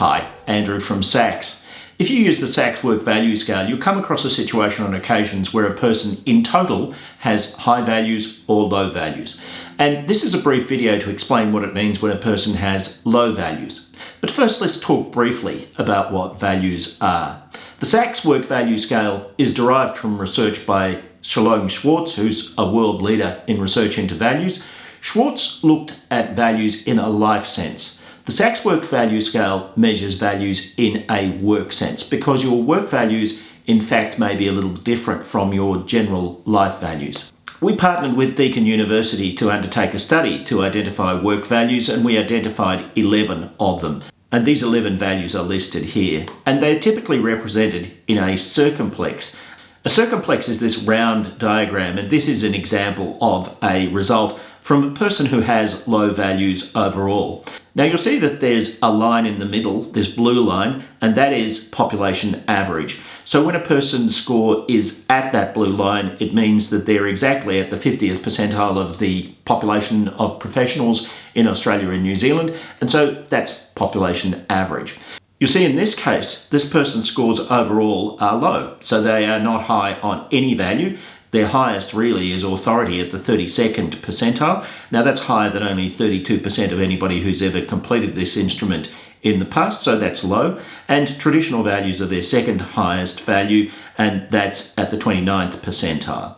Hi, Andrew from SACS. If you use the SACS work value scale, you'll come across a situation on occasions where a person in total has high values or low values. And this is a brief video to explain what it means when a person has low values. But first, let's talk briefly about what values are. The SACS work value scale is derived from research by Shalom Schwartz, who's a world leader in research into values. Schwartz looked at values in a life sense. The SACS work value scale measures values in a work sense because your work values, in fact, may be a little different from your general life values. We partnered with Deakin University to undertake a study to identify work values, and we identified 11 of them. And these 11 values are listed here, and they're typically represented in a circumplex. A circumplex is this round diagram, and this is an example of a result from a person who has low values overall. Now you'll see that there's a line in the middle, this blue line, and that is population average. So when a person's score is at that blue line, it means that they're exactly at the 50th percentile of the population of professionals in Australia and New Zealand, and so that's population average. You'll see in this case, this person's scores overall are low, so they are not high on any value. Their highest really is authority at the 32nd percentile. Now that's higher than only 32% of anybody who's ever completed this instrument in the past, so that's low. And traditional values are their second highest value, and that's at the 29th percentile.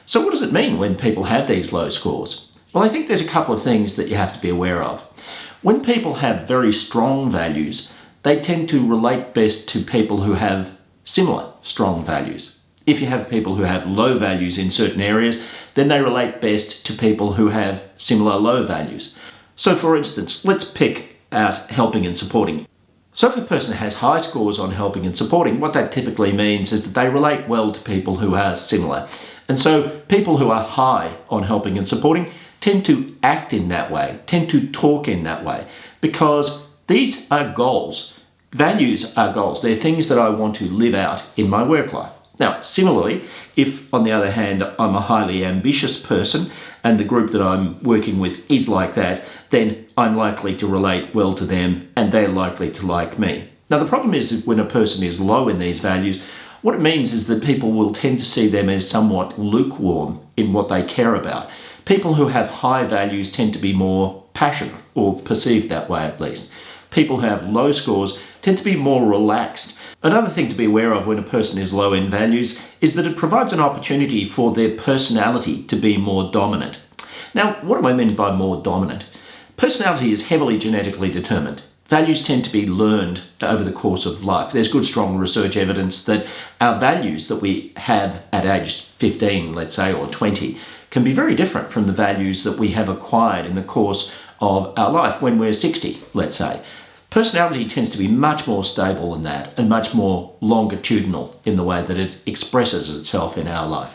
So what does it mean when people have these low scores? Well, I think there's a couple of things that you have to be aware of. When people have very strong values, they tend to relate best to people who have similar strong values. If you have people who have low values in certain areas, then they relate best to people who have similar low values. So for instance, let's pick out helping and supporting. So if a person has high scores on helping and supporting, what that typically means is that they relate well to people who are similar. And so people who are high on helping and supporting tend to act in that way, tend to talk in that way, because these are goals. Values are goals. They're things that I want to live out in my work life. Now, similarly, if on the other hand, I'm a highly ambitious person and the group that I'm working with is like that, then I'm likely to relate well to them and they're likely to like me. Now, the problem is that when a person is low in these values, what it means is that people will tend to see them as somewhat lukewarm in what they care about. People who have high values tend to be more passionate, or perceived that way at least. People who have low scores tend to be more relaxed. Another thing to be aware of when a person is low in values is that it provides an opportunity for their personality to be more dominant. Now, what do I mean by more dominant? Personality is heavily genetically determined. Values tend to be learned over the course of life. There's good, strong research evidence that our values that we have at age 15, let's say, or 20, can be very different from the values that we have acquired in the course of our life when we're 60, let's say. Personality tends to be much more stable than that and much more longitudinal in the way that it expresses itself in our life.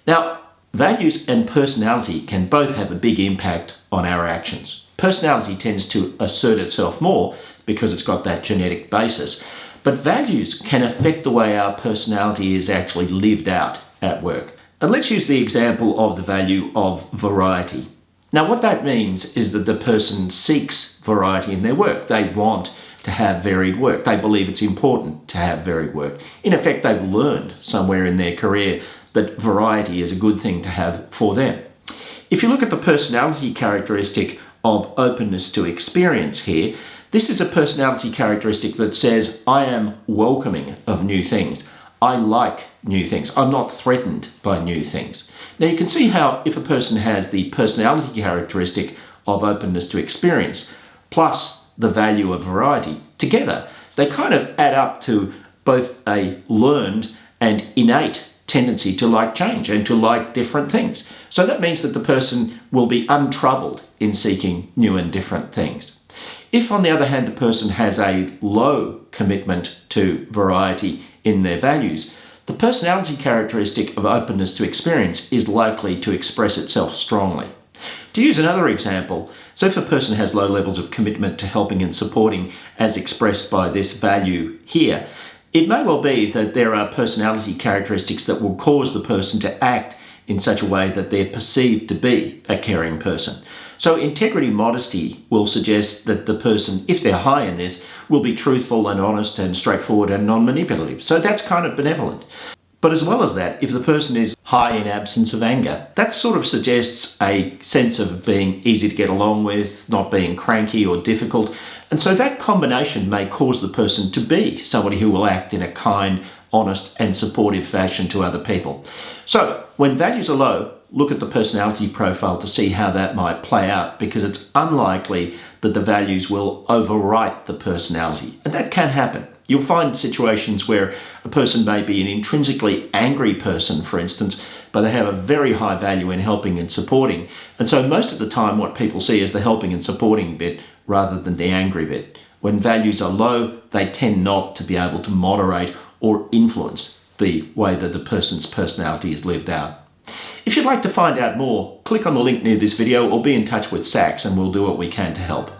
Now, values and personality can both have a big impact on our actions. Personality tends to assert itself more because it's got that genetic basis, but values can affect the way our personality is actually lived out at work. And let's use the example of the value of variety. Now, what that means is that the person seeks variety in their work. They want to have varied work. They believe it's important to have varied work. In effect, they've learned somewhere in their career that variety is a good thing to have for them. If you look at the personality characteristic of openness to experience here, this is a personality characteristic that says, I am welcoming of new things. I like new things. I'm not threatened by new things. Now you can see how if a person has the personality characteristic of openness to experience plus the value of variety together, they kind of add up to both a learned and innate tendency to like change and to like different things. So that means that the person will be untroubled in seeking new and different things. If, on the other hand, the person has a low commitment to variety in their values, the personality characteristic of openness to experience is likely to express itself strongly. To use another example, so if a person has low levels of commitment to helping and supporting as expressed by this value here, it may well be that there are personality characteristics that will cause the person to act in such a way that they're perceived to be a caring person. So integrity modesty will suggest that the person, if they're high in this, will be truthful and honest and straightforward and non-manipulative. So that's kind of benevolent. But as well as that, if the person is high in absence of anger, that sort of suggests a sense of being easy to get along with, not being cranky or difficult. And so that combination may cause the person to be somebody who will act in a kind, honest and supportive fashion to other people. So when values are low, look at the personality profile to see how that might play out, because it's unlikely that the values will overwrite the personality. And that can happen. You'll find situations where a person may be an intrinsically angry person, for instance, but they have a very high value in helping and supporting. And so most of the time what people see is the helping and supporting bit rather than the angry bit. When values are low, they tend not to be able to moderate or influence the way that the person's personality is lived out. If you'd like to find out more, click on the link near this video or be in touch with SACS and we'll do what we can to help.